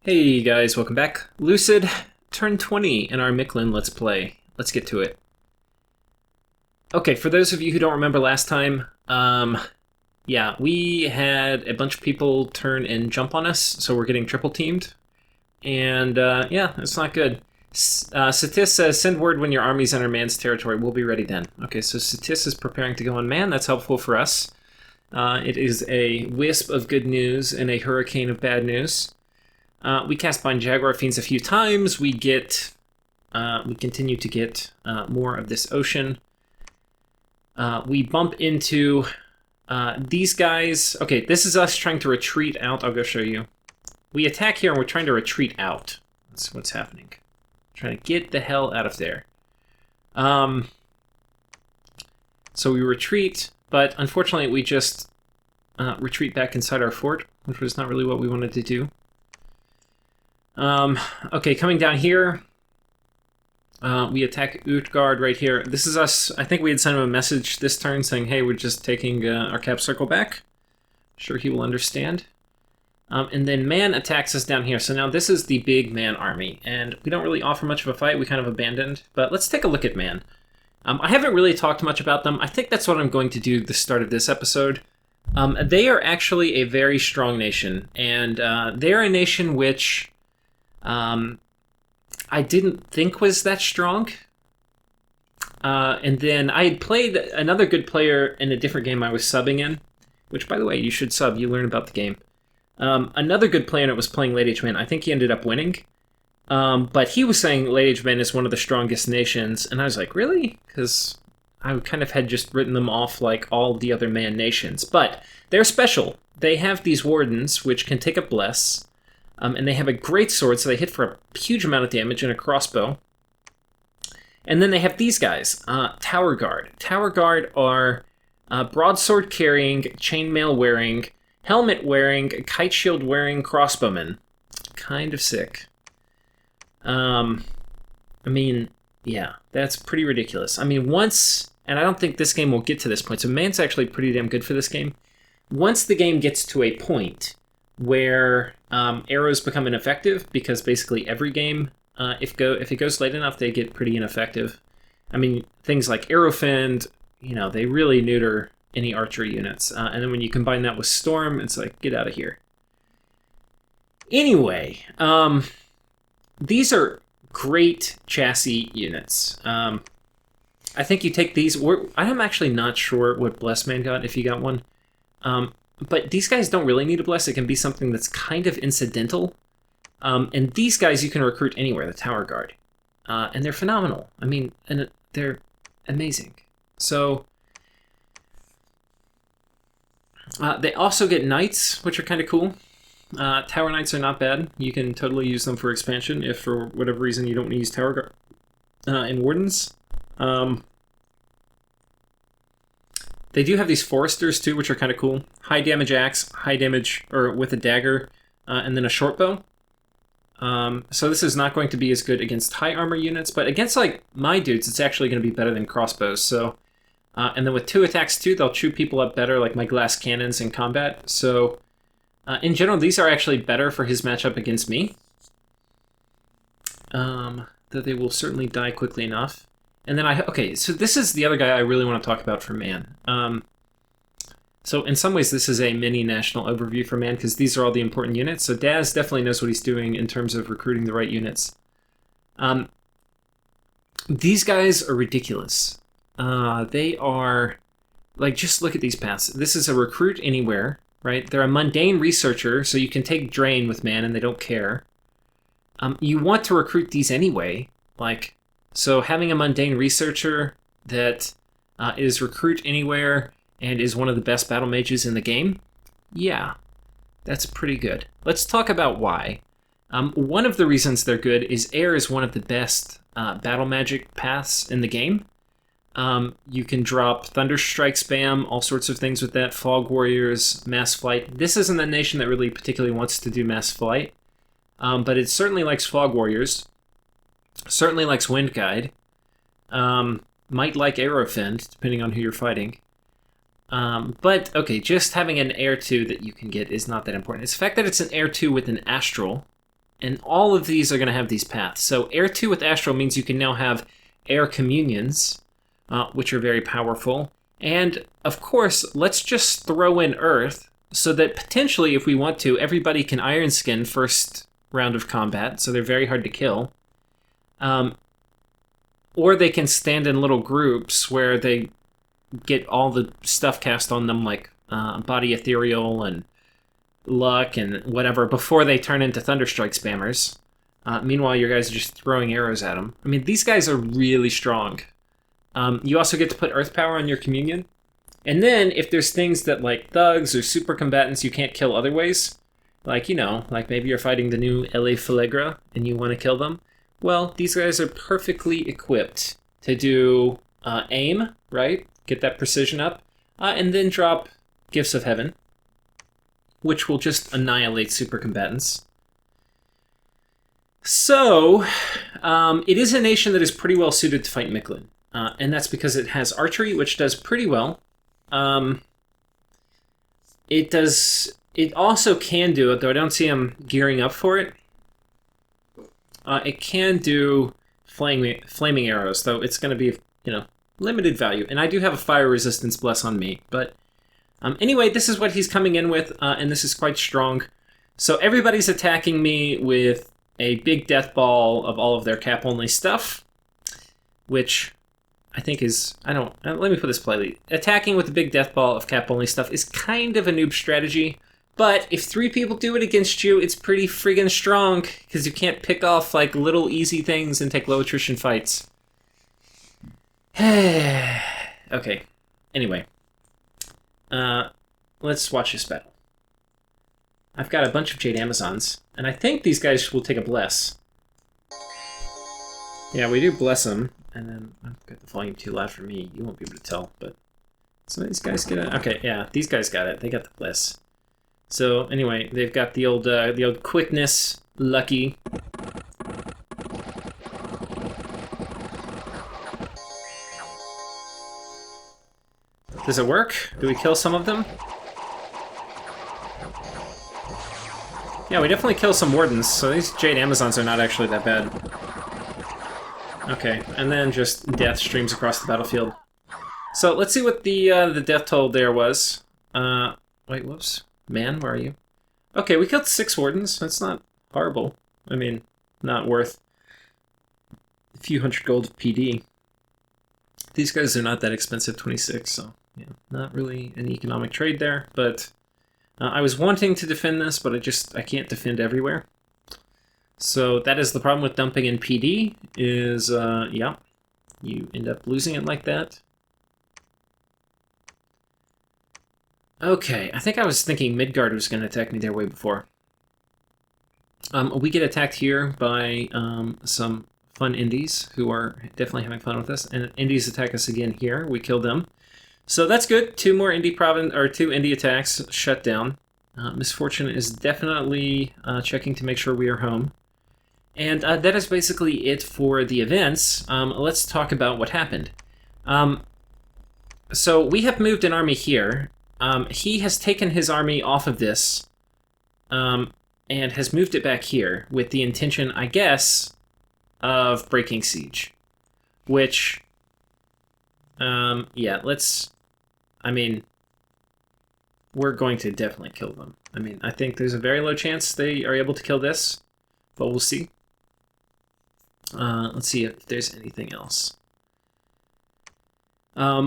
Hey guys, welcome back. Lucid, turn 20 in our Mictlan Let's Play. Let's get to it. Okay, for those of you who don't remember last time, yeah, we had a bunch of people turn and jump on us, so we're getting triple teamed. And yeah, it's not good. Satis says, send word when your armies enter man's territory. We'll be ready then. Okay, so Satis is preparing to go on man. That's helpful for us. It is a wisp of good news and a hurricane of bad news. We cast Bind Jaguar Fiends a few times. We continue to get more of this ocean. We bump into these guys. Okay, this is us trying to retreat out. I'll go show you. We attack here and we're trying to retreat out. That's what's happening. Trying to get the hell out of there. So we retreat, but unfortunately we just retreat back inside our fort, which was not really what we wanted to do. Okay, coming down here, we attack Utgard right here. This is us. I think we had sent him a message this turn saying, hey, we're just taking our cap circle back. Sure he will understand. And then man attacks us down here. So now this is the big man army, and we don't really offer much of a fight. We kind of abandoned, but let's take a look at man. I haven't really talked much about them. I think that's what I'm going to do at the start of this episode. They are actually a very strong nation, and they're a nation which I didn't think was that strong. And then I had played another good player in a different game I was subbing in, which, by the way, you should sub. You learn about the game. Another good player that was playing Late Age Man. I think he ended up winning. But he was saying Late Age Man is one of the strongest nations. And I was like, really? Because I kind of had just written them off like all the other man nations. But they're special. They have these wardens, which can take a bless. And they have a great sword, so they hit for a huge amount of damage and a crossbow. And then they have these guys, Tower Guard. Tower Guard are broadsword carrying, chainmail wearing, helmet wearing, kite shield wearing crossbowmen. Kind of sick. I mean, yeah, that's pretty ridiculous. I mean, once, and I don't think this game will get to this point, so man's actually pretty damn good for this game. Once the game gets to a point where arrows become ineffective, because basically every game, if it goes late enough, they get pretty ineffective. I mean, things like Arrowfend, they really neuter any archery units. And then when you combine that with Storm, it's like, get out of here. Anyway, these are great chassis units. I think you take these. I'm actually not sure what Bless Man got, if he got one. But these guys don't really need a bless. It can be something that's kind of incidental. And these guys you can recruit anywhere, the Tower Guard. And they're phenomenal. I mean, and they're amazing. So they also get Knights, which are kind of cool. Tower Knights are not bad. You can totally use them for expansion if for whatever reason you don't want to use Tower Guard and Wardens. They do have these Foresters too, which are kind of cool. High damage axe, high damage, or with a dagger, and then a short bow. So this is not going to be as good against high armor units, but against like my dudes, it's actually going to be better than crossbows. So, and then with 2 attacks too, they'll chew people up better, like my glass cannons in combat. So, in general, these are actually better for his matchup against me. Though they will certainly die quickly enough. And then okay, so this is the other guy I really want to talk about for man. So in some ways, this is a mini national overview for man, because these are all the important units. So Daz definitely knows what he's doing in terms of recruiting the right units. These guys are ridiculous. They are, like, just look at these paths. This is a recruit anywhere, right? They're a mundane researcher, so you can take drain with man and they don't care. You want to recruit these anyway, like... So having a mundane researcher that is recruit anywhere and is one of the best battle mages in the game, yeah, that's pretty good. Let's talk about why. One of the reasons they're good is air is one of the best battle magic paths in the game. You can drop Thunder Strike spam, all sorts of things with that, Fog Warriors, Mass Flight. This isn't a nation that really particularly wants to do Mass Flight, but it certainly likes Fog Warriors. Certainly likes Wind Guide. Might like Arrowfend, depending on who you're fighting. But, okay, just having an Air 2 that you can get is not that important. It's the fact that it's an Air 2 with an Astral And all of these are going to have these paths. So Air 2 with Astral means you can now have air communions, which are very powerful. And, of course, let's just throw in Earth so that potentially, if we want to, everybody can Iron Skin first round of combat, so they're very hard to kill. Or they can stand in little groups where they get all the stuff cast on them, like Body Ethereal and Luck and whatever, before they turn into Thunderstrike spammers. Meanwhile, your guys are just throwing arrows at them. I mean, these guys are really strong. You also get to put Earth Power on your Communion. And then, if there's things that, like, thugs or super combatants you can't kill other ways, like, you know, like maybe you're fighting the new LA Falegra and you want to kill them, well, these guys are perfectly equipped to do aim, right? Get that precision up, and then drop Gifts of Heaven, which will just annihilate super combatants. So, it is a nation that is pretty well suited to fight Mictlan, and that's because it has archery, which does pretty well. It also can do it, though I don't see him gearing up for it. It can do flaming arrows, though it's going to be, you know, limited value. And I do have a fire resistance bless on me. But anyway, this is what he's coming in with, and this is quite strong. So everybody's attacking me with a big death ball of all of their cap-only stuff, which I think is, let me put this politely. Attacking with a big death ball of cap-only stuff is kind of a noob strategy. But if 3 people do it against you, it's pretty friggin' strong, because you can't pick off, like, little easy things and take low attrition fights. Okay. Anyway. Let's watch this battle. I've got a bunch of Jade Amazons, and I think these guys will take a bless. Yeah, we do bless them, and then I've got the volume too loud for me. You won't be able to tell, but some of these guys get it. Okay, yeah, these guys got it. They got the bless. So anyway, they've got the old quickness, lucky. Does it work? Do we kill some of them? Yeah, we definitely kill some wardens, so these Jade Amazons are not actually that bad. Okay, and then just death streams across the battlefield. So let's see what the death toll there was. Wait, whoops. Man, where are you? Okay, we killed 6 wardens. That's not horrible. I mean, not worth a few hundred gold of PD. These guys are not that expensive, 26, so yeah, not really an economic trade there. But I was wanting to defend this, but I can't defend everywhere. So that is the problem with dumping in PD, is, yeah, you end up losing it like that. Okay, I think I was thinking Midgard was going to attack me there way before. We get attacked here by some fun indies who are definitely having fun with us, and indies attack us again here. We kill them, so that's good. 2 more indie two indie attacks shut down. Misfortune is definitely checking to make sure we are home, and that is basically it for the events. Let's talk about what happened. So we have moved an army here. He has taken his army off of this and has moved it back here with the intention, I guess, of breaking siege. Which, yeah, we're going to definitely kill them. I mean, I think there's a very low chance they are able to kill this, but we'll see. Let's see if there's anything else.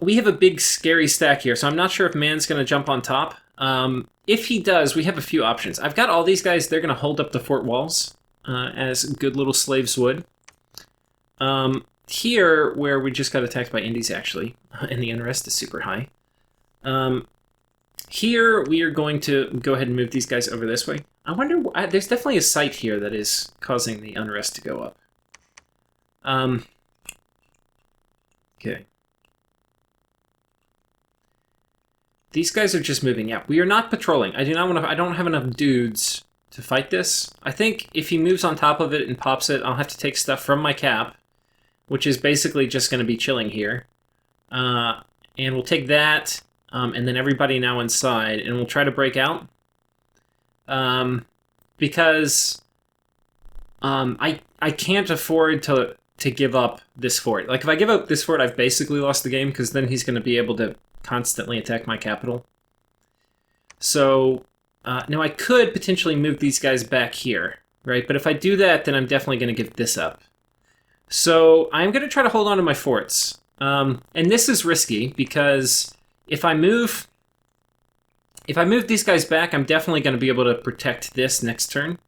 We have a big scary stack here, so I'm not sure if Man's going to jump on top. If he does, we have a few options. I've got all these guys, they're going to hold up the fort walls, as good little slaves would. Here, where we just got attacked by Indies, actually, and the unrest is super high. Here, we are going to go ahead and move these guys over this way. I wonder, there's definitely a site here that is causing the unrest to go up. Okay. These guys are just moving out. We are not patrolling. I don't have enough dudes to fight this. I think if he moves on top of it and pops it, I'll have to take stuff from my cap, which is basically just going to be chilling here. And we'll take that, and then everybody now inside, and we'll try to break out. Because I can't afford to give up this fort. Like, if I give up this fort, I've basically lost the game, because then he's going to be able to constantly attack my capital. So, now I could potentially move these guys back here, right? But if I do that, then I'm definitely going to give this up. So, I'm going to try to hold on to my forts. And this is risky, because if I move these guys back, I'm definitely going to be able to protect this next turn.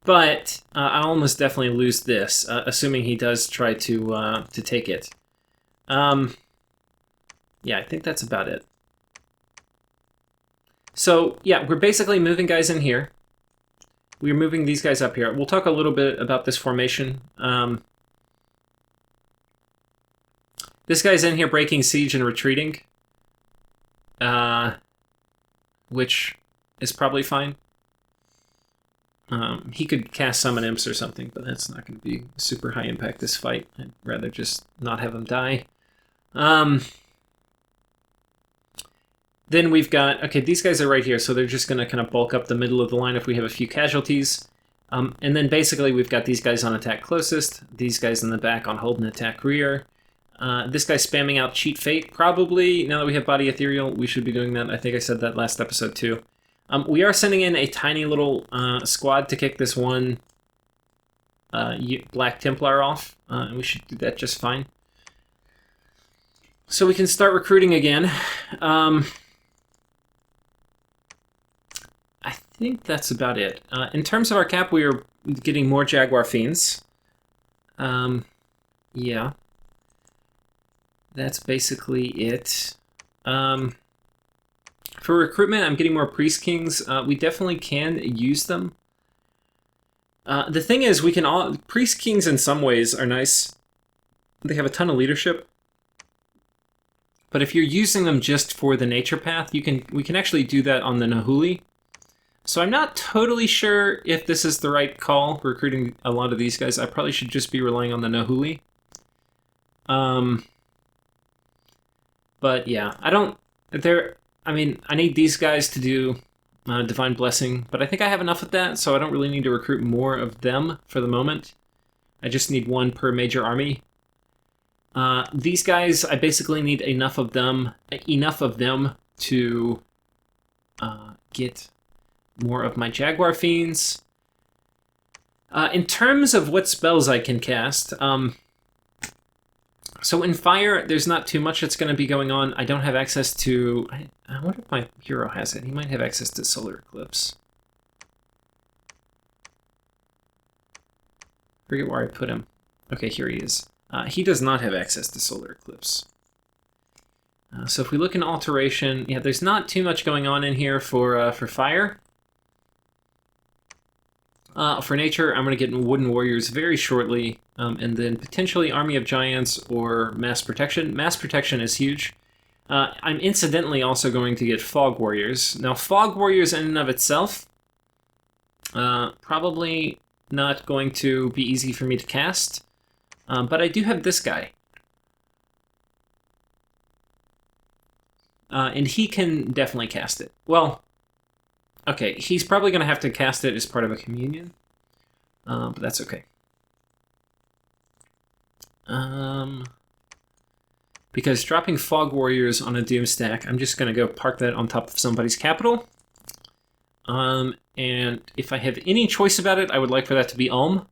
But I'll almost definitely lose this, assuming he does try to take it. Yeah, I think that's about it. So, yeah, we're basically moving guys in here. We're moving these guys up here. We'll talk a little bit about this formation. This guy's in here breaking siege and retreating, which is probably fine. He could cast Summon Imps or something, but that's not going to be super high impact this fight. I'd rather just not have him die. Then we've got, okay, these guys are right here, so they're just going to kind of bulk up the middle of the line if we have a few casualties. And then basically we've got these guys on attack closest, these guys in the back on hold and attack rear. This guy's spamming out Cheat Fate. Probably, now that we have Body Ethereal, we should be doing that. I think I said that last episode too. We are sending in a tiny little squad to kick this one Black Templar off, and we should do that just fine. So we can start recruiting again. I think that's about it. In terms of our cap, we are getting more Jaguar Fiends. Yeah. That's basically it. For recruitment, I'm getting more Priest Kings. We definitely can use them. The thing is, we can all... Priest Kings in some ways are nice. They have a ton of leadership. But if you're using them just for the nature path, we can actually do that on the Nahuli. So I'm not totally sure if this is the right call, recruiting a lot of these guys. I probably should just be relying on the Nahuli. But yeah, I mean, I need these guys to do Divine Blessing, but I think I have enough of that, so I don't really need to recruit more of them for the moment. I just need one per major army. These guys, I basically need enough of them to get more of my Jaguar Fiends. In terms of what spells I can cast, so in Fire, there's not too much that's going to be going on. I don't have access to... I wonder if my hero has it. He might have access to Solar Eclipse. Forget where I put him. Okay, here he is. He does not have access to Solar Eclipse. So if we look in Alteration, yeah, there's not too much going on in here for Fire. For Nature, I'm going to get Wooden Warriors very shortly, and then potentially Army of Giants or Mass Protection. Mass Protection is huge. I'm incidentally also going to get Fog Warriors. Now, Fog Warriors in and of itself, probably not going to be easy for me to cast, but I do have this guy. And he can definitely cast it. Well, okay, he's probably going to have to cast it as part of a communion, but that's okay. Because dropping Fog Warriors on a Doom stack, I'm just going to go park that on top of somebody's capital. And if I have any choice about it, I would like for that to be Ulm.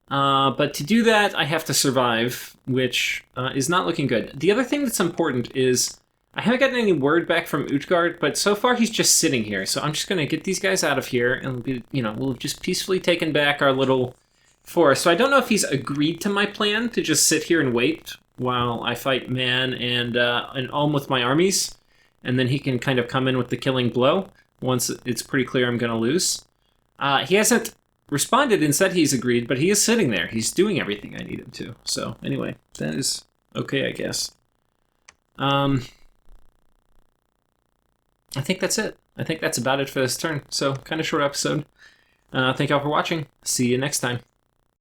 But to do that, I have to survive, which is not looking good. The other thing that's important is I haven't gotten any word back from Utgard, but so far he's just sitting here. So I'm just going to get these guys out of here, and we'll have just peacefully taken back our little forest. So I don't know if he's agreed to my plan to just sit here and wait while I fight Man and Ulm with my armies, and then he can kind of come in with the killing blow once it's pretty clear I'm going to lose. He hasn't responded and said he's agreed, but he is sitting there. He's doing everything I need him to. So anyway, that is okay, I guess. I think that's it. I think that's about it for this turn. So kind of short episode. Thank y'all for watching. See you next time.